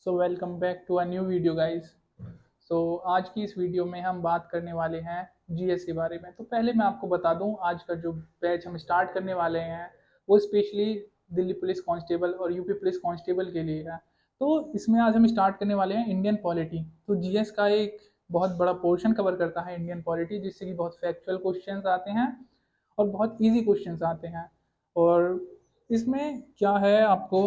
So welcome back to a new video guys. So आज की इस वीडियो में हम बात करने वाले हैं जीएस के बारे में। तो पहले मैं आपको बता दूं, आज का जो बैच हम स्टार्ट करने वाले हैं वो स्पेशली दिल्ली पुलिस कांस्टेबल और यूपी पुलिस कांस्टेबल के लिए है। तो इसमें आज हम स्टार्ट करने वाले हैं इंडियन पॉलिटी। तो जीएस का एक बहुत बड़ा पोर्शन कवर करता है इंडियन पॉलिटी, जिससे कि बहुत फैक्चुअल क्वेश्चंस आते हैं और बहुत इजी क्वेश्चंस आते हैं। और इसमें क्या है आपको,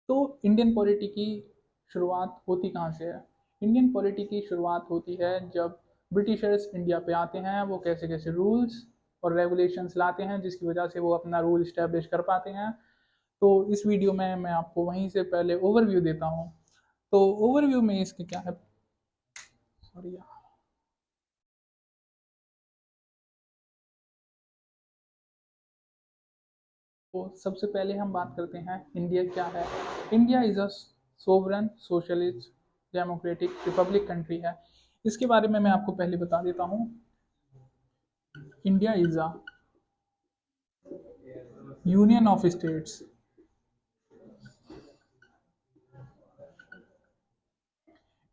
तो इंडियन पॉलिटी की शुरुआत होती कहाँ से है? इंडियन पॉलिटी की शुरुआत होती है जब ब्रिटिशर्स इंडिया पे आते हैं। वो कैसे कैसे रूल्स और रेगुलेशंस लाते हैं जिसकी वजह से वो अपना रूल इस्टेब्लिश कर पाते हैं। तो इस वीडियो में मैं आपको वहीं से पहले ओवरव्यू देता हूँ। तो ओवरव्यू में इसके क्या है, सॉरी, तो सबसे पहले हम बात करते हैं इंडिया क्या है। India is a sovereign socialist democratic Republic country है। इसके बारे में मैं आपको पहले बता देता हूँ। India is a union of states.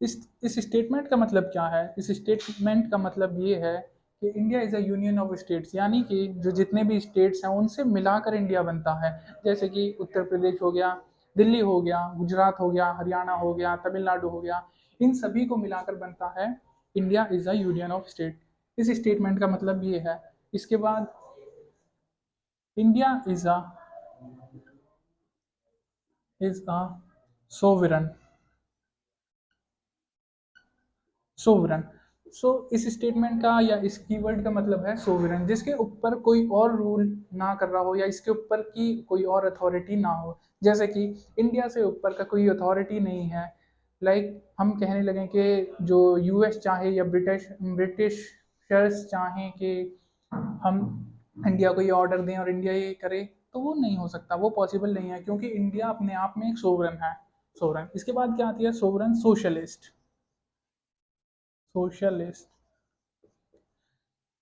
इस स्टेटमेंट का मतलब क्या है? इस स्टेटमेंट का मतलब ये है कि India is a union of states, यानी कि जो जितने भी स्टेट्स हैं उनसे मिलाकर इंडिया बनता है। जैसे कि उत्तर प्रदेश हो गया, दिल्ली हो गया, गुजरात हो गया, हरियाणा हो गया, तमिलनाडु हो गया, इन सभी को मिलाकर बनता है India is a union of state. इस स्टेटमेंट का मतलब ये है। इसके बाद India is a sovereign sovereign. So इस स्टेटमेंट का या इस कीवर्ड का मतलब है सोवरन, जिसके ऊपर कोई और रूल ना कर रहा हो या इसके ऊपर की कोई और अथॉरिटी ना हो। जैसे कि इंडिया से ऊपर का कोई अथॉरिटी नहीं है। हम कहने लगे कि जो यूएस चाहे या ब्रिटिशर्स चाहें कि हम इंडिया को ये ऑर्डर दें और इंडिया ये करे, तो वो नहीं हो सकता, वो पॉसिबल नहीं है, क्योंकि इंडिया अपने आप में एक सोवरन है। सोवरन। इसके बाद क्या आती है? Sovereign socialist. सोशलिस्ट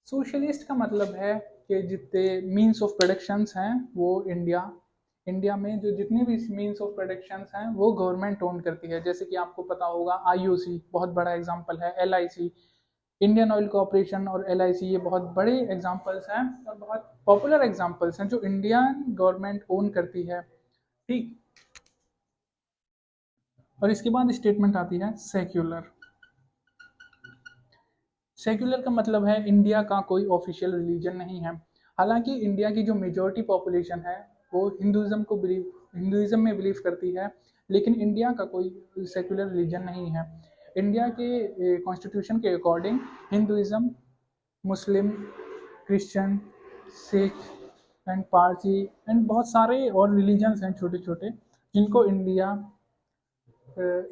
सोशलिस्ट का मतलब है कि जितने मीन्स ऑफ प्रोडक्शंस हैं वो इंडिया में जो जितने भी मीन्स ऑफ प्रोडक्शंस हैं वो गवर्नमेंट ओन करती है। जैसे कि आपको पता होगा आईओसी बहुत बड़ा एग्जांपल है, एलआईसी, इंडियन ऑयल कॉरपोरेशन और एलआईसी, ये बहुत बड़े एग्जांपल्स हैं और बहुत पॉपुलर एग्जांपल्स हैं जो इंडियन गवर्नमेंट ओन करती है। ठीक। और इसके बाद स्टेटमेंट आती है सेक्युलर। सेक्युलर का मतलब है इंडिया का कोई ऑफिशियल रिलीजन नहीं है। हालांकि इंडिया की जो मेजॉरिटी पॉपुलेशन है वो हिंदुइज्म में बिलीव करती है, लेकिन इंडिया का कोई सेक्युलर रिलीजन नहीं है। इंडिया के कॉन्स्टिट्यूशन के according Hinduism, Muslim, Christian, Sikh and Parsi and बहुत सारे और रिलीजन्स हैं छोटे छोटे, जिनको इंडिया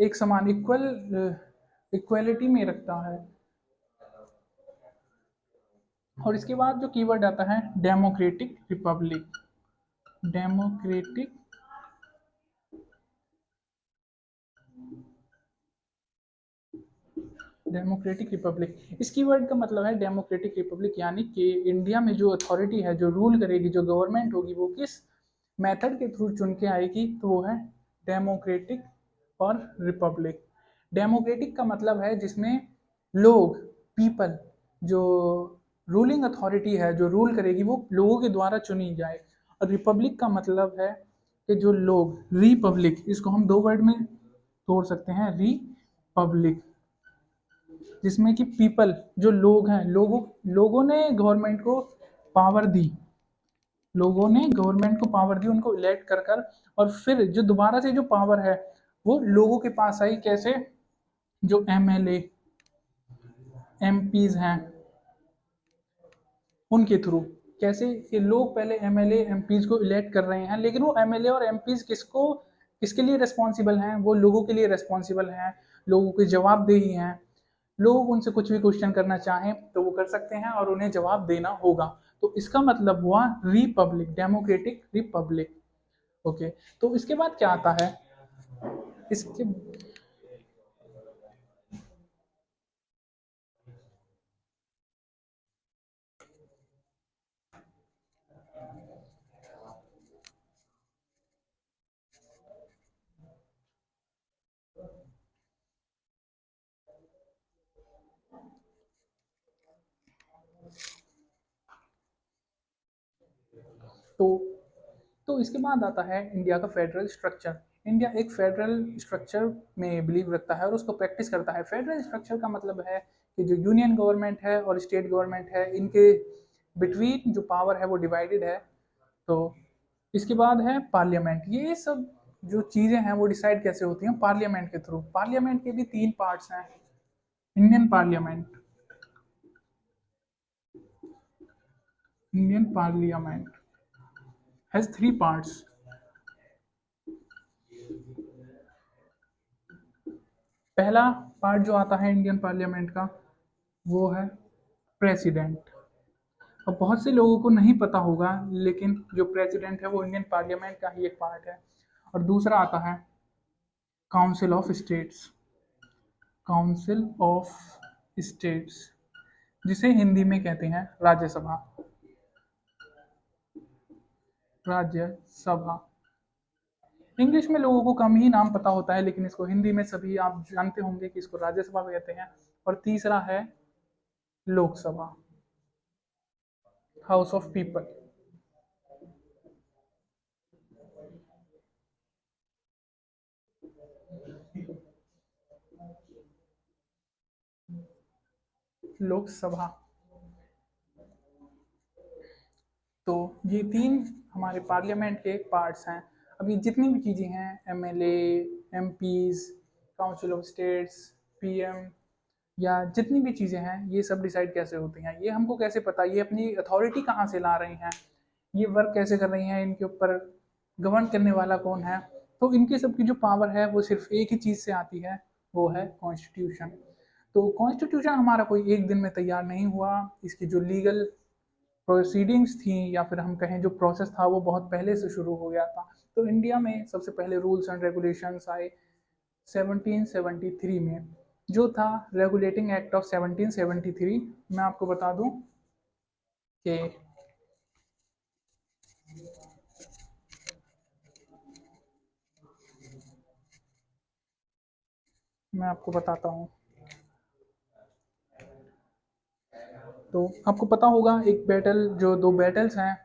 एक समान इक्वलिटी में रखता है। और इसके बाद जो कीवर्ड आता है democratic Republic. Democratic democratic Republic, इस कीवर्ड का मतलब है डेमोक्रेटिक रिपब्लिक, यानी कि इंडिया में जो अथॉरिटी है, जो रूल करेगी, जो गवर्नमेंट होगी, वो किस मेथड के थ्रू चुन के आएगी, तो वो है डेमोक्रेटिक और रिपब्लिक। डेमोक्रेटिक का मतलब है जिसमें लोग, पीपल, जो रूलिंग अथॉरिटी है, जो रूल करेगी, वो लोगों के द्वारा चुनी जाए। और रिपब्लिक का मतलब है कि जो लोग, रिपब्लिक, इसको हम दो वर्ड में तोड़ सकते हैं, रिपब्लिक, जिसमें कि पीपल, जो लोग हैं, लोगों ने गवर्नमेंट को पावर दी, लोगों ने गवर्नमेंट को पावर दी उनको इलेक्ट कर कर, और फिर जो दोबारा से जो पावर है वो लोगों के पास आई। कैसे? जो एमएलए, एमपीज हैं, उनके थ्रू। कैसे? कि लोग पहले एमएलए एमपीज को इलेक्ट कर रहे हैं, लेकिन वो एमएलए और एमपीज किसके लिए रिस्पॉन्सिबल हैं? वो लोगों के लिए रिस्पॉन्सिबल हैं, लोगों की जवाबदेही हैं। लोग उनसे कुछ भी क्वेश्चन करना चाहें तो वो कर सकते हैं और उन्हें जवाब देना होगा। तो इसका मतलब हुआ रिपब्लिक, डेमोक्रेटिक रिपब्लिक। ओके। तो इसके बाद क्या आता है? इसके तो इसके बाद आता है इंडिया का फेडरल स्ट्रक्चर। इंडिया एक फेडरल स्ट्रक्चर में बिलीव रखता है और उसको प्रैक्टिस करता है। फेडरल स्ट्रक्चर का मतलब है कि जो यूनियन गवर्नमेंट है और स्टेट गवर्नमेंट है, इनके बिटवीन जो पावर है वो डिवाइडेड है। तो इसके बाद है पार्लियामेंट। ये सब जो चीज़ें हैं वो डिसाइड कैसे होती हैं? पार्लियामेंट के थ्रू। पार्लियामेंट के भी तीन पार्ट्स हैं। Indian parliament, Indian parliament has three parts. पहला पार्ट जो आता है इंडियन पार्लियामेंट का, वो है प्रेसिडेंट। अब बहुत से लोगों को नहीं पता होगा, लेकिन जो प्रेसिडेंट है वो इंडियन पार्लियामेंट का ही एक पार्ट है। और दूसरा आता है council of states, council of states, जिसे हिंदी में कहते हैं राज्यसभा, राज्यसभा। इंग्लिश में लोगों को कम ही नाम पता होता है, लेकिन इसको हिंदी में सभी आप जानते होंगे कि इसको राज्यसभा कहते हैं। और तीसरा है Lok Sabha, house of people. Lok Sabha. तो ये तीन हमारे पार्लियामेंट के पार्ट्स हैं। अभी जितनी भी चीज़ें हैं, MLA, MPs, council of states, PM, या जितनी भी चीज़ें हैं, ये सब डिसाइड कैसे होती हैं, ये हमको कैसे पता, ये अपनी अथॉरिटी कहाँ से ला रही हैं, ये वर्क कैसे कर रही हैं, इनके ऊपर गवर्न करने वाला कौन है। तो इनके सब की जो पावर है वो सिर्फ एक ही चीज़ से आती है, वो है कॉन्स्टिट्यूशन। तो कॉन्स्टिट्यूशन हमारा कोई एक दिन में तैयार नहीं हुआ। इसकी जो लीगल प्रोसीडिंग्स थी, या फिर हम कहें जो प्रोसेस था, वो बहुत पहले से शुरू हो गया था। तो इंडिया में सबसे पहले रूल्स एंड रेगुलेशंस आए 1773 में, जो था रेगुलेटिंग एक्ट ऑफ 1773। मैं आपको बता दूं कि मैं आपको बताता हूँ। तो आपको पता होगा, एक बैटल, जो दो बैटल्स हैं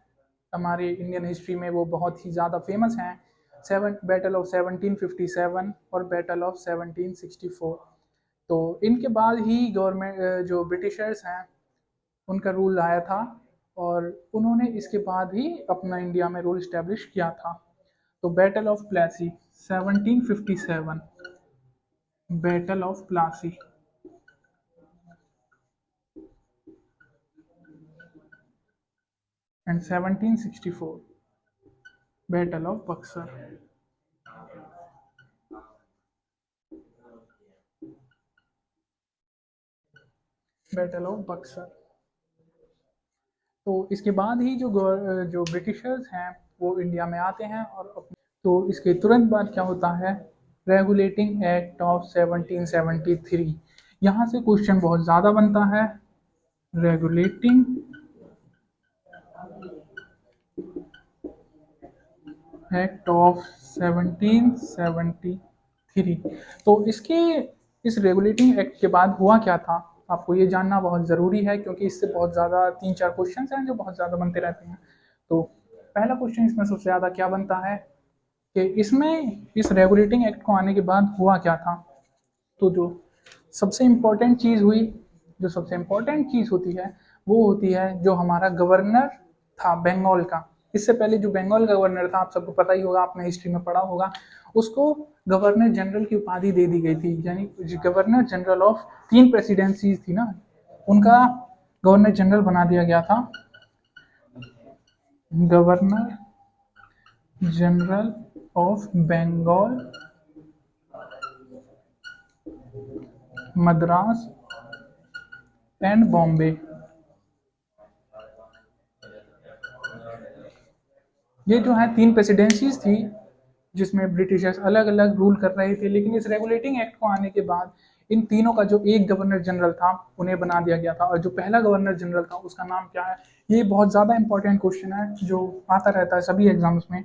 हमारे इंडियन हिस्ट्री में, वो बहुत ही ज़्यादा फेमस हैं। सेवन बैटल ऑफ 1757 और बैटल ऑफ 1764। तो इनके बाद ही गवर्नमेंट, जो ब्रिटिशर्स हैं, उनका रूल आया था, और उन्होंने इसके बाद ही अपना इंडिया में रूल इस्टेब्लिश किया था। तो battle of Plassey 1757, battle of Plassey and 1764, battle of Buxar. Battle of Buxar. तो इसके बाद ही जो ब्रिटिशर्स हैं वो इंडिया में आते हैं, और तो इसके तुरंत बाद क्या होता है? Regulating act of 1773। यहाँ से क्वेश्चन बहुत ज़्यादा बनता है। Regulating act of 1773। तो इस रेगुलेटिंग एक्ट के बाद हुआ क्या था, आपको ये जानना बहुत ज़रूरी है, क्योंकि इससे बहुत ज़्यादा तीन चार क्वेश्चन हैं जो बहुत ज़्यादा बनते रहते हैं। तो पहला क्वेश्चन इसमें सबसे ज़्यादा क्या बनता है कि इसमें इस रेगुलेटिंग एक्ट को आने के बाद हुआ क्या था। तो सबसे इम्पोर्टेंट चीज़ हुई जो सबसे इम्पोर्टेंट चीज़ होती है, वो होती है जो हमारा गवर्नर था बंगाल का। इससे पहले जो बंगाल का गवर्नर था, आप सबको पता ही होगा, आपने हिस्ट्री में पढ़ा होगा, उसको गवर्नर जनरल की उपाधि दे दी गई थी। यानी गवर्नर जनरल ऑफ तीन प्रेसिडेंसीज थी ना, उनका गवर्नर जनरल बना दिया गया था। Governor general of Bengal, Madras and Bombay. ये जो है तीन प्रेसिडेंसीज थी, जिसमें ब्रिटिशर्स अलग अलग रूल कर रहे थे, लेकिन इस रेगुलेटिंग एक्ट को आने के बाद इन तीनों का जो एक गवर्नर जनरल था, उन्हें बना दिया गया था। और जो पहला गवर्नर जनरल था, उसका नाम क्या है? ये बहुत ज़्यादा इंपॉर्टेंट क्वेश्चन है जो आता रहता है सभी एग्जाम्स में।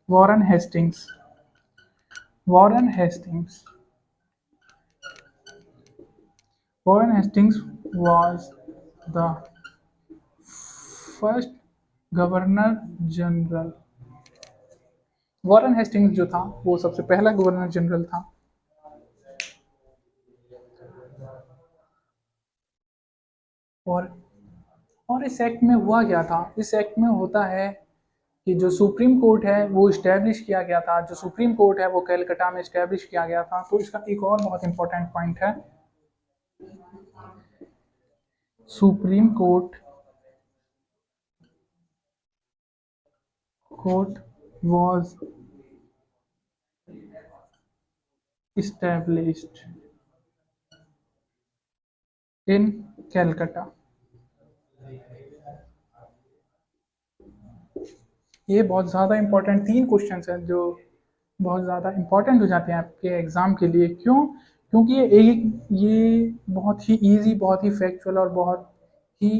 Warren Hastings. Warren Hastings. Warren Hastings was the first governor general. Warren Hastings जो था वो सबसे पहला गवर्नर जनरल था। और इस एक्ट में हुआ क्या था? इस एक्ट में होता है कि जो सुप्रीम कोर्ट है वो इस्टेब्लिश किया गया था। जो सुप्रीम कोर्ट है वो कलकत्ता में इस्टेब्लिश किया गया था। तो इसका एक और बहुत इंपॉर्टेंट पॉइंट है, supreme court was established in Calcutta। ये बहुत ज़्यादा इंपॉर्टेंट 3 क्वेश्चन हैं जो बहुत ज़्यादा इंपॉर्टेंट हो जाते हैं आपके एग्ज़ाम के लिए। क्यों? क्योंकि ये बहुत ही इजी, बहुत ही फैक्चुअल और बहुत ही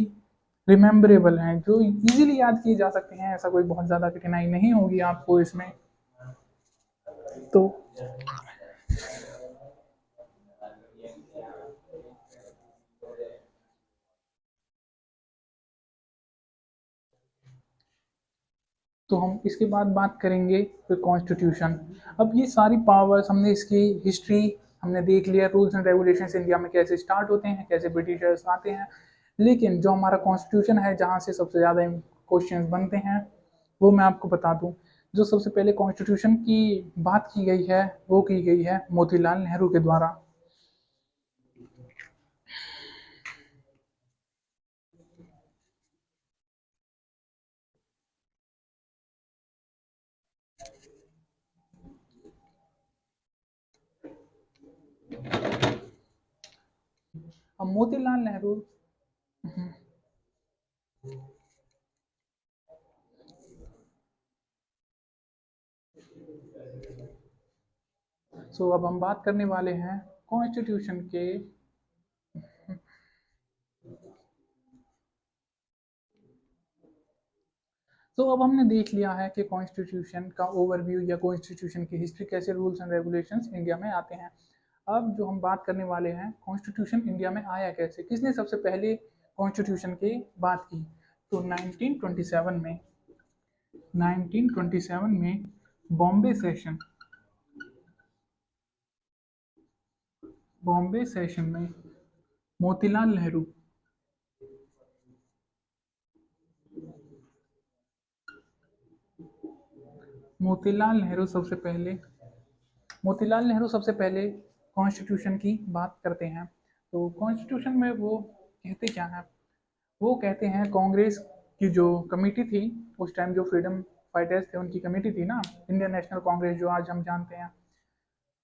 रिमेम्बरेबल हैं, जो इजीली याद किए जा सकते हैं। ऐसा कोई बहुत ज़्यादा कठिनाई नहीं होगी आपको इसमें। तो तो हम इसके बाद बात करेंगे फिर कॉन्स्टिट्यूशन। अब ये सारी पावर्स हमने, इसकी हिस्ट्री हमने देख लिया, रूल्स एंड रेगुलेशंस इंडिया में कैसे स्टार्ट होते हैं, कैसे ब्रिटिशर्स आते हैं। लेकिन जो हमारा कॉन्स्टिट्यूशन है, जहाँ से सबसे ज़्यादा क्वेश्चन बनते हैं, वो मैं आपको बता दूँ। जो सबसे पहले कॉन्स्टिट्यूशन की बात की गई है वो की गई है मोतीलाल नेहरू के द्वारा। अब मोतीलाल नेहरू, अब हम बात करने वाले हैं कॉन्स्टिट्यूशन के। अब हमने देख लिया है कि कॉन्स्टिट्यूशन का ओवरव्यू या कॉन्स्टिट्यूशन की हिस्ट्री, कैसे रूल्स एंड रेगुलेशंस इंडिया में आते हैं। अब जो हम बात करने वाले हैं, कॉन्स्टिट्यूशन इंडिया में आया कैसे, किसने सबसे पहले कॉन्स्टिट्यूशन की बात की। तो 1927 में बॉम्बे सेशन में मोतीलाल नेहरू मोतीलाल नेहरू सबसे पहले मोतीलाल नेहरू सबसे पहले कॉन्स्टिट्यूशन की बात करते हैं। तो कॉन्स्टिट्यूशन में वो कहते क्या हैं? वो कहते हैं, कांग्रेस की जो कमेटी थी उस टाइम, जो फ्रीडम फाइटर्स थे उनकी कमेटी थी ना, इंडियन नेशनल कांग्रेस जो आज हम जानते हैं।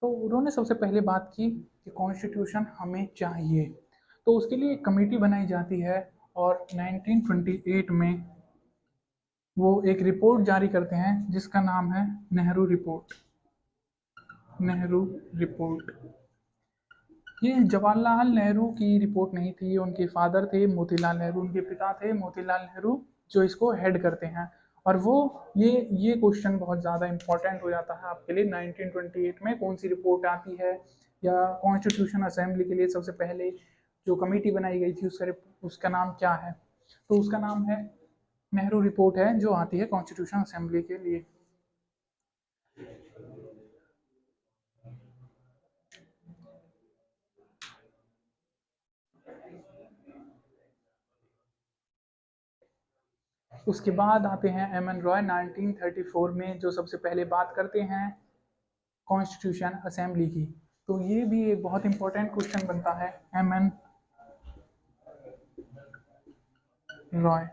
तो उन्होंने सबसे पहले बात की कि कॉन्स्टिट्यूशन हमें चाहिए। तो उसके लिए एक कमेटी बनाई जाती है और 1928 में वो एक रिपोर्ट जारी करते हैं जिसका नाम है नेहरू रिपोर्ट। नेहरू रिपोर्ट। ये जवाहरलाल नेहरू की रिपोर्ट नहीं थी, ये उनके फादर थे मोतीलाल नेहरू, उनके पिता थे मोतीलाल नेहरू, जो इसको हेड करते हैं। और वो ये क्वेश्चन बहुत ज़्यादा इंपॉर्टेंट हो जाता है आपके लिए, 1928 में कौन सी रिपोर्ट आती है, या कॉन्स्टिट्यूशन असेंबली के लिए सबसे पहले जो कमेटी बनाई गई थी उसका नाम क्या है। तो उसका नाम है नेहरू रिपोर्ट है, जो आती है कॉन्स्टिट्यूशन असेंबली के लिए। उसके बाद आते हैं एम एन रॉय 1934 में, जो सबसे पहले बात करते हैं कॉन्स्टिट्यूशन असेंबली की। तो ये भी एक बहुत इंपॉर्टेंट क्वेश्चन बनता है, एम एन रॉय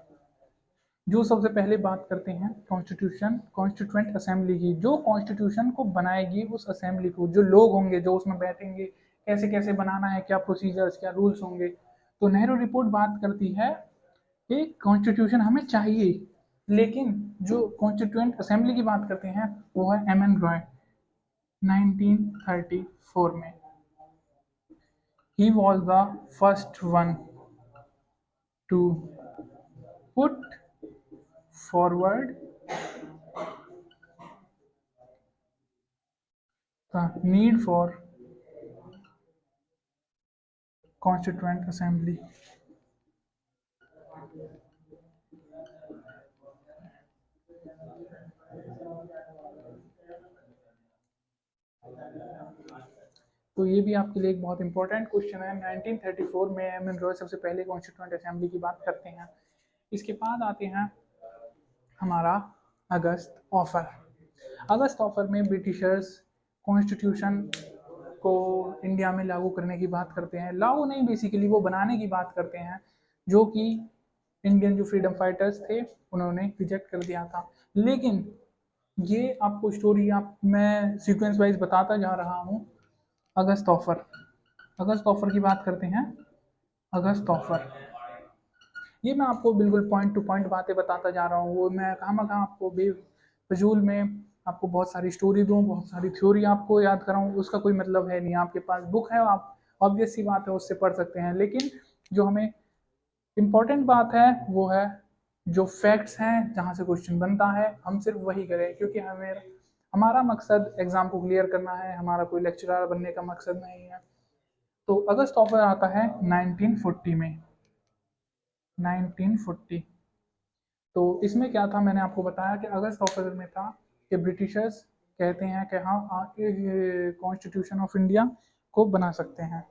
जो सबसे पहले बात करते हैं कॉन्स्टिट्यूएंट असेंबली की, जो कॉन्स्टिट्यूशन को बनाएगी, उस असेंबली को, जो लोग होंगे जो उसमें बैठेंगे, कैसे कैसे बनाना है, क्या प्रोसीजर्स, क्या रूल्स होंगे। तो नेहरू रिपोर्ट बात करती है कि कॉन्स्टिट्यूशन हमें चाहिए, लेकिन जो कॉन्स्टिट्यूएंट असेंबली की बात करते हैं वो है एम एन रॉय 1934 में। He was the first one to put forward the need for constituent assembly। तो ये भी आपके लिए एक बहुत इंपॉर्टेंट क्वेश्चन है। 1934 में एम एन रॉय सबसे पहले कॉन्स्टिट्यूंट असेंबली की बात करते हैं। इसके बाद आते हैं हमारा अगस्त ऑफर। अगस्त ऑफर में ब्रिटिशर्स कॉन्स्टिट्यूशन को इंडिया में लागू करने की बात करते हैं। लागू नहीं, बेसिकली वो बनाने की बात करते हैं, जो कि इंडियन जो फ्रीडम फाइटर्स थे उन्होंने रिजेक्ट कर दिया था। लेकिन ये आपको स्टोरी आप मैं सीक्वेंस वाइज बताता जा रहा हूँ। अगस्त ऑफर, अगस्त ऑफर की बात करते हैं। अगस्त ऑफर, ये मैं आपको बिल्कुल पॉइंट टू पॉइंट बातें बताता जा रहा हूँ। वो मैं कहाँ आपको बेफजूल में आपको बहुत सारी स्टोरी दूँ, बहुत सारी थ्योरी आपको याद कराऊँ, उसका कोई मतलब है नहीं। आपके पास बुक है, आप ऑब्वियस सी बात है उससे पढ़ सकते हैं। लेकिन जो हमें इम्पोर्टेंट बात है वो है जो फैक्ट्स हैं, जहाँ से क्वेश्चन बनता है हम सिर्फ वही करें, क्योंकि हमें हमारा मकसद एग्जाम को क्लियर करना है, हमारा कोई लेक्चरर बनने का मकसद नहीं है। तो अगस्त ऑफर आता है 1940 में। 1940, तो इसमें क्या था, मैंने आपको बताया कि अगस्त ऑफर में था कि ब्रिटिशर्स कहते हैं कि हाँ कॉन्स्टिट्यूशन ऑफ इंडिया को बना सकते हैं।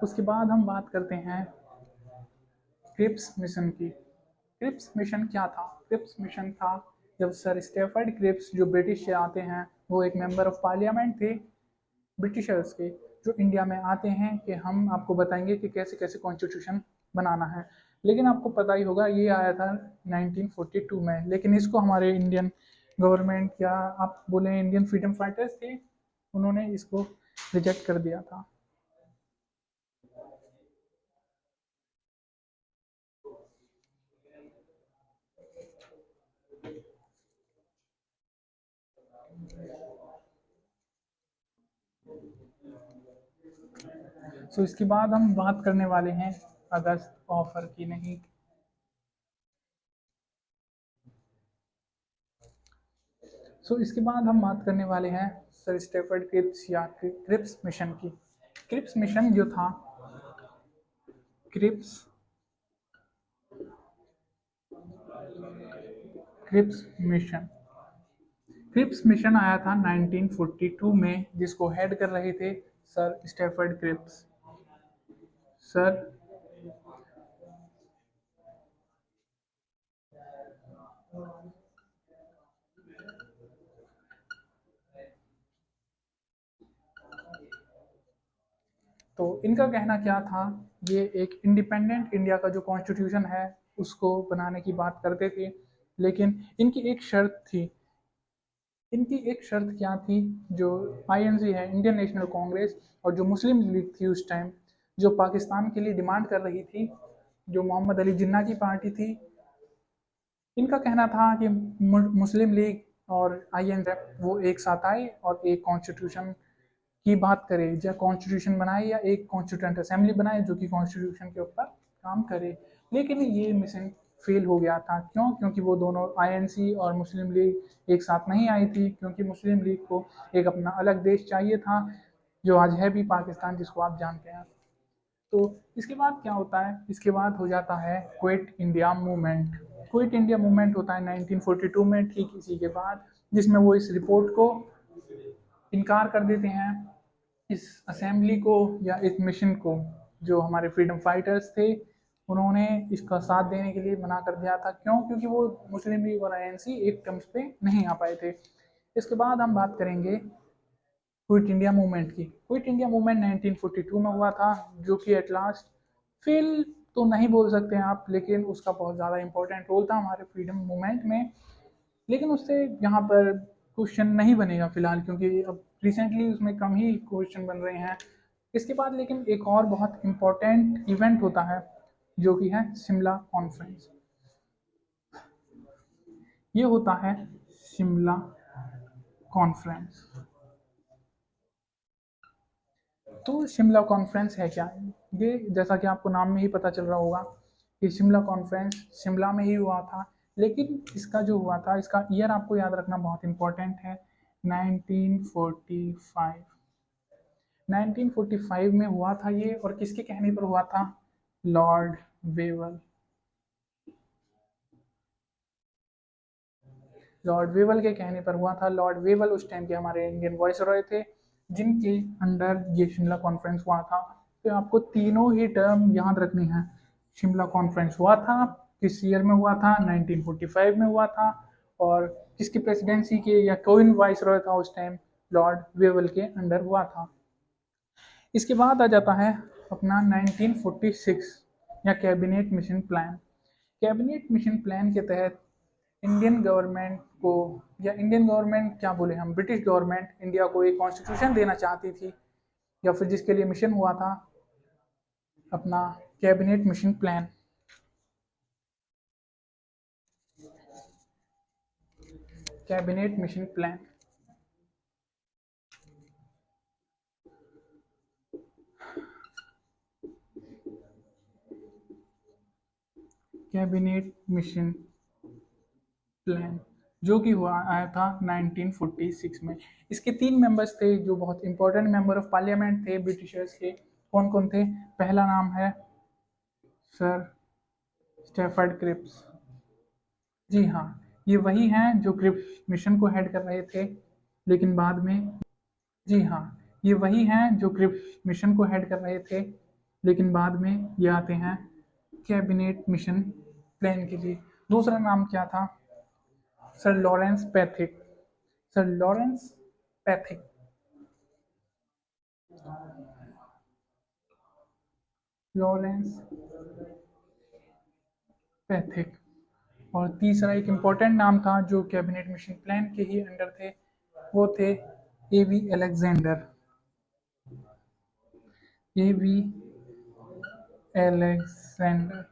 उसके बाद हम बात करते हैं क्रिप्स मिशन की। क्रिप्स मिशन क्या था? क्रिप्स मिशन था जब सर स्टेफर्ड क्रिप्स जो ब्रिटिश से आते हैं, वो एक मेंबर ऑफ पार्लियामेंट थे ब्रिटिशर्स के, जो इंडिया में आते हैं कि हम आपको बताएंगे कि कैसे कैसे कॉन्स्टिट्यूशन बनाना है। लेकिन आपको पता ही होगा ये आया था 1942 में, लेकिन इसको हमारे इंडियन गवर्नमेंट या आप बोले इंडियन फ्रीडम फाइटर्स थे, उन्होंने इसको रिजेक्ट कर दिया था। सो इसके बाद हम बात करने वाले हैं अगस्त ऑफर की। नहीं, सो इसके बाद हम बात करने वाले हैं सर स्टेफर्ड क्रिप्स या क्रिप्स मिशन की। क्रिप्स मिशन जो था, Cripps Cripps mission Cripps mission आया था 1942 में, जिसको हेड कर रहे थे सर स्टेफर्ड क्रिप्स। सर, तो इनका कहना क्या था, ये एक इंडिपेंडेंट इंडिया का जो कॉन्स्टिट्यूशन है उसको बनाने की बात करते थे। लेकिन इनकी एक शर्त थी। इनकी एक शर्त क्या थी, जो आईएनसी है, इंडियन नेशनल कांग्रेस, और जो मुस्लिम लीग थी उस टाइम, जो पाकिस्तान के लिए डिमांड कर रही थी, जो मोहम्मद अली जिन्ना की पार्टी थी, इनका कहना था कि मुस्लिम लीग और आईएनएफ वो एक साथ आए और एक कॉन्स्टिट्यूशन की बात करे, या कॉन्स्टिट्यूशन बनाए या एक कॉन्स्टिट्यूंट असेंबली बनाए जो कि कॉन्स्टिट्यूशन के ऊपर काम करे। लेकिन ये मिशन फेल हो गया था। क्यों? क्योंकि वो दोनों आईएनसी और मुस्लिम लीग एक साथ नहीं आई थी, क्योंकि मुस्लिम लीग को एक अपना अलग देश चाहिए था, जो आज है भी पाकिस्तान, जिसको आप जानते हैं। तो इसके बाद क्या होता है, इसके बाद हो जाता है quit India movement. Quit India movement होता है 1942 में, ठीक इसी के बाद, जिसमें वो इस रिपोर्ट को इनकार कर देते हैं, इस असेंबली को या इस मिशन को। जो हमारे फ्रीडम फाइटर्स थे उन्होंने इसका साथ देने के लिए मना कर दिया था। क्यों? क्योंकि वो मुस्लिम लीग और आईएनसी एक टर्म्स पे नहीं आ पाए थे। इसके बाद हम बात करेंगे क्विट इंडिया मूवमेंट की। क्विट इंडिया मूवमेंट 1942 में हुआ था, जो कि एट लास्ट फेल तो नहीं बोल सकते हैं आप, लेकिन उसका बहुत ज़्यादा इंपॉर्टेंट रोल था हमारे फ्रीडम मूवमेंट में। लेकिन उससे यहाँ पर क्वेश्चन नहीं बनेगा फिलहाल, क्योंकि अब रिसेंटली उसमें कम ही क्वेश्चन बन रहे हैं। इसके बाद लेकिन एक और बहुत इम्पोर्टेंट इवेंट होता है, जो कि है शिमला कॉन्फ्रेंस। ये होता है शिमला कॉन्फ्रेंस। तो शिमला कॉन्फ्रेंस है क्या? ये जैसा कि आपको नाम में ही पता चल रहा होगा ये शिमला कॉन्फ्रेंस शिमला में ही हुआ था, लेकिन इसका जो हुआ था, इसका ईयर आपको याद रखना बहुत इंपॉर्टेंट है, 1945। 1945 में हुआ था ये, और किसके कहने पर हुआ था? Lord Wavell. लॉर्ड वेवल के कहने पर हुआ था। लॉर्ड वेवल उस टाइम के हमारे इंडियन वाइसरॉय थे, जिनके अंडर ये शिमला कॉन्फ्रेंस हुआ था। तो आपको तीनों ही टर्म याद रखनी है। शिमला कॉन्फ्रेंस हुआ था, किस ईयर में हुआ था? 1945 में हुआ था। और किसकी प्रेसिडेंसी के या कौन वाइसरॉय था उस टाइम? लॉर्ड वेवल के अंडर हुआ था। इसके बाद आ जाता है अपना 1946 या cabinet mission plan. Cabinet mission plan के तहत इंडियन गवर्नमेंट को, या इंडियन गवर्नमेंट क्या बोले हम, ब्रिटिश गवर्नमेंट इंडिया को एक कॉन्स्टिट्यूशन देना चाहती थी, या फिर जिसके लिए मिशन हुआ था अपना cabinet mission plan. Cabinet mission plan cabinet mission plan जो कि हुआ आया था 1946 में। इसके 3 मेंबर्स थे जो बहुत इंपॉर्टेंट मेंबर ऑफ पार्लियामेंट थे ब्रिटिशर्स के। कौन कौन थे? पहला नाम है सर स्टैफर्ड क्रिप्स। जी हाँ, ये वही हैं जो क्रिप्स मिशन को हेड कर रहे थे, लेकिन बाद में, जी हाँ, ये वही हैं जो क्रिप्स मिशन को हेड कर रहे थे, लेकिन बाद में ये आते हैं कैबिनेट मिशन प्लान के लिए। दूसरा नाम क्या था? Sir Lawrence Pethick. Sir Lawrence Pethick. Lawrence Pethick. और तीसरा एक इम्पॉर्टेंट नाम था जो कैबिनेट मिशन प्लान के ही अंडर थे, वो थे एवी अलेक्जेंडर। एवी एलेक्जेंडर।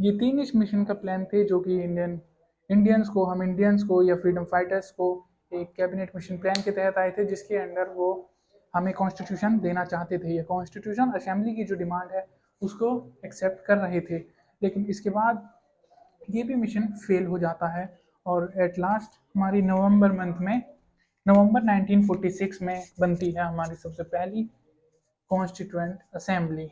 ये 3 इस मिशन का प्लान थे जो कि हम इंडियंस को या फ्रीडम फाइटर्स को एक कैबिनेट मिशन प्लान के तहत आए थे, जिसके अंडर वो हमें कॉन्स्टिट्यूशन देना चाहते थे। ये कॉन्स्टिट्यूशन असेंबली की जो डिमांड है उसको एक्सेप्ट कर रहे थे, लेकिन इसके बाद ये भी मिशन फेल हो जाता है। और एट लास्ट हमारी नवंबर 1946 में बनती है हमारी सबसे पहली कॉन्स्टिट्यूएंट असेंबली।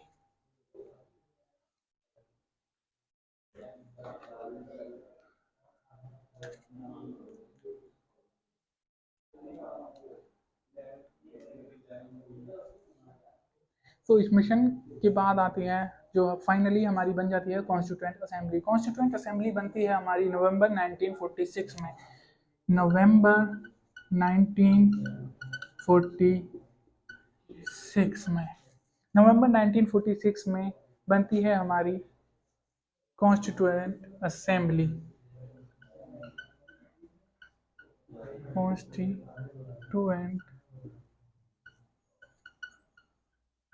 तो इस मिशन के बाद आती है जो फाइनली हमारी बन जाती है कॉन्स्टिट्यूएंट असेंबली। कॉन्स्टिट्यूएंट असेंबली बनती है हमारी नवंबर 1946 में। नवंबर 1946 में, नवंबर 1946 में बनती है हमारी constituent assembly. Constituent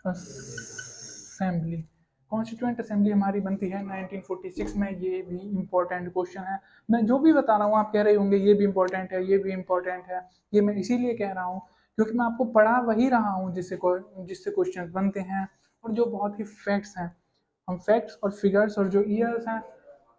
assembly. Constituent assembly हमारी बनती है 1946 में। ये भी इम्पोर्टेंट क्वेश्चन है। मैं जो भी बता रहा हूँ आप कह रहे होंगे ये भी इम्पोर्टेंट है, ये भी इम्पोर्टेंट है। ये मैं इसीलिए कह रहा हूँ क्योंकि मैं आपको पढ़ा वही रहा हूँ जिससे क्वेश्चन बनते हैं, और जो बहुत ही फैक्ट्स हैं। हम फैक्ट्स और फिगर्स और जो ईयर्स हैं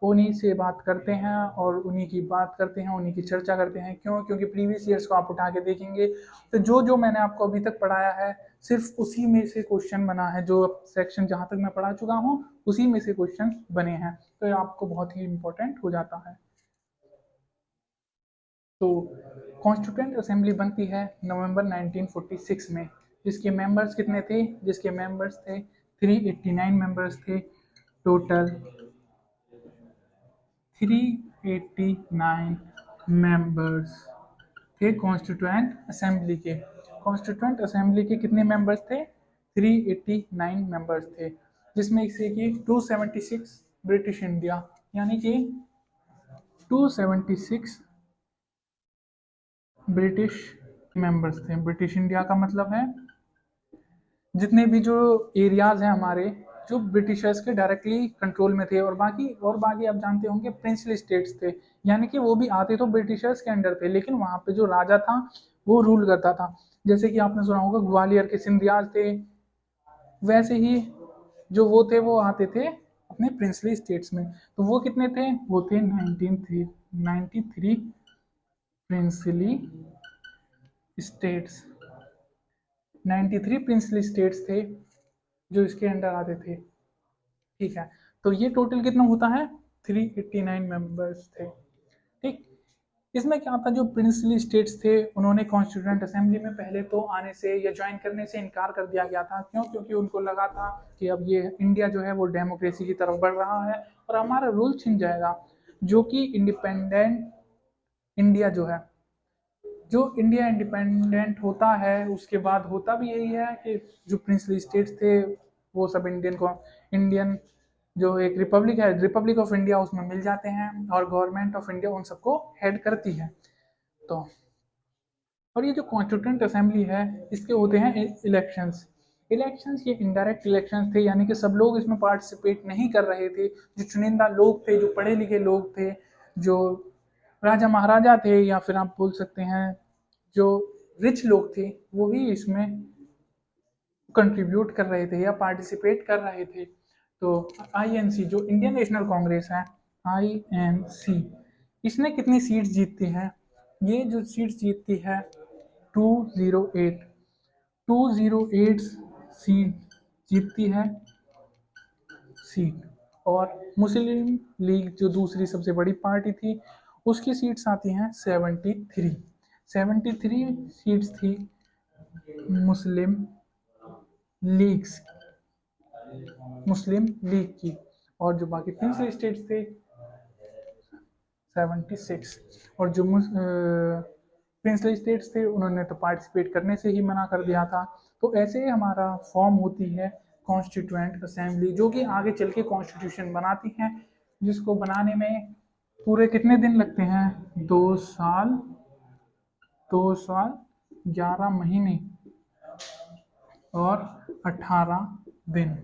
उन्हीं से बात करते हैं, और उन्हीं की बात करते हैं, उन्हीं की चर्चा करते हैं। क्यों? क्योंकि प्रीवियस ईयर्स को आप उठा के देखेंगे तो जो जो मैंने आपको अभी तक पढ़ाया है सिर्फ उसी में से क्वेश्चन बना है। जो सेक्शन जहाँ तक मैं पढ़ा चुका हूँ उसी में से क्वेश्चन बने हैं, तो ये आपको बहुत ही इम्पोर्टेंट हो जाता है। तो कॉन्स्टिट्यूएंट असेंबली बनती है नवंबर 1946 में। जिसके मेंबर्स कितने थे? जिसके मेंबर्स थे 389 मेंबर्स थे टोटल। 389 मेंबर्स थे कॉन्स्टिट्यूएंट असेंबली के। कॉन्स्टिट्यूएंट असेंबली के कितने मेंबर्स थे? 389 मेंबर्स थे, जिसमें से कि 276 ब्रिटिश इंडिया, यानी कि 276 ब्रिटिश मेंबर्स थे। ब्रिटिश इंडिया का मतलब है जितने भी जो एरियाज हैं हमारे जो ब्रिटिशर्स के डायरेक्टली कंट्रोल में थे, और बाकी आप जानते होंगे प्रिंसली स्टेट्स थे, यानी कि वो भी आते तो ब्रिटिशर्स के अंडर थे, लेकिन वहाँ पे जो राजा था वो रूल करता था। जैसे कि आपने सुना होगा ग्वालियर के सिंधियाज थे, वैसे ही जो वो थे वो आते थे अपने प्रिंसली स्टेट्स में। तो वो कितने थे? वो थे 93 प्रिंसली स्टेट्स। 93 प्रिंसली स्टेट्स थे जो इसके अंडर आते थे। ठीक है, तो ये टोटल कितना होता है? 389 मेंबर्स थे। ठीक, इसमें क्या था, जो प्रिंसली स्टेट्स थे उन्होंने कॉन्स्टिट्यूएंट असेंबली में पहले तो आने से या ज्वाइन करने से इनकार कर दिया गया था। क्यों? क्योंकि उनको लगा था कि अब ये इंडिया जो है वो डेमोक्रेसी की तरफ बढ़ रहा है और हमारा रूल छिन जाएगा। जो कि इंडिपेंडेंट इंडिया जो है, जो इंडिया इंडिपेंडेंट होता है उसके बाद होता भी यही है कि जो प्रिंसली स्टेट्स थे वो सब इंडियन जो एक रिपब्लिक है, रिपब्लिक ऑफ इंडिया, उसमें मिल जाते हैं और गवर्नमेंट ऑफ इंडिया उन सबको हेड करती है। तो और ये जो कॉन्स्टिट्यूंट असेंबली है इसके होते हैं इलेक्शंस। इलेक्शंस ये इनडायरेक्ट इलेक्शंस थे, यानी कि सब लोग इसमें पार्टिसिपेट नहीं कर रहे थे। जो चुनिंदा लोग थे, जो पढ़े लिखे लोग थे, जो राजा महाराजा थे, या फिर आप बोल सकते हैं जो रिच लोग थे, वो ही इसमें कंट्रीब्यूट कर रहे थे या पार्टिसिपेट कर रहे थे। तो आईएनसी जो इंडियन नेशनल कांग्रेस है, आईएनसी, इसने कितनी सीट्स जीतती है? ये जो सीट्स जीतती है 208 208 सीट जीतती है सीट। और मुस्लिम लीग जो दूसरी सबसे बड़ी पार्टी थी उसकी सीट्स आती हैं 73 सीट्स थी मुस्लिम लीग्स मुस्लिम लीग की। और जो बाकी 3 स्टेट्स थे 76। और जो प्रिंसली स्टेट्स थे उन्होंने तो पार्टिसिपेट करने से ही मना कर दिया था। तो ऐसे ही हमारा फॉर्म होती है कॉन्स्टिट्यूएंट असेंबली, जो कि आगे चल के कॉन्स्टिट्यूशन बनाती है, जिसको बनाने में पूरे कितने दिन लगते हैं? 2 साल 2 साल 11 महीने और 18 दिन।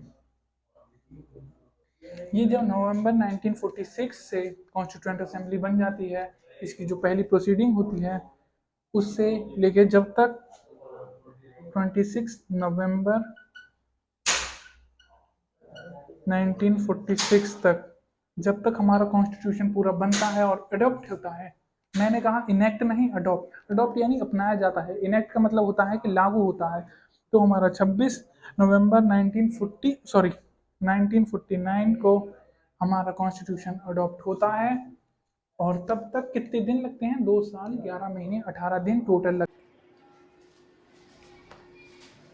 ये जब नवंबर 1946 से कॉन्स्टिट्यूएंट असेंबली बन जाती है, इसकी जो पहली प्रोसीडिंग होती है उससे लेके जब तक 26 नवंबर 1946 तक, जब तक हमारा कॉन्स्टिट्यूशन पूरा बनता है और अडॉप्ट होता है। मैंने कहा इनेक्ट नहीं, अडॉप्ट। अडॉप्ट यानी अपनाया जाता है, इनेक्ट का मतलब होता है कि लागू होता है। तो हमारा 26 नवंबर 1949 को हमारा कॉन्स्टिट्यूशन अडॉप्ट होता है। और तब तक कितने दिन लगते हैं? 2 साल 11 महीने 18 दिन टोटल लगते हैं।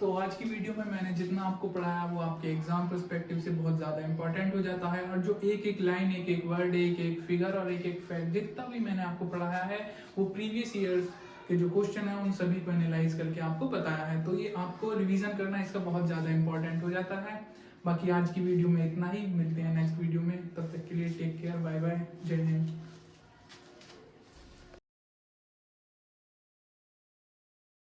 तो आज की वीडियो में मैंने जितना आपको पढ़ाया वो आपके एग्जाम पर्सपेक्टिव से बहुत ज़्यादा इंपॉर्टेंट हो जाता है। और जो एक एक लाइन, एक एक वर्ड, एक एक फिगर और एक एक फैक्ट जितना भी मैंने आपको पढ़ाया है वो प्रीवियस ईयर्स के जो क्वेश्चन है उन सभी को एनालाइज करके आपको बताया है। तो ये आपको रिवीजन करना इसका बहुत ज़्यादा इंपॉर्टेंट हो जाता है। बाकी आज की वीडियो में इतना ही, मिलते हैं नेक्स्ट वीडियो में। तब तक के लिए टेक केयर, बाय बाय, जय हिंद।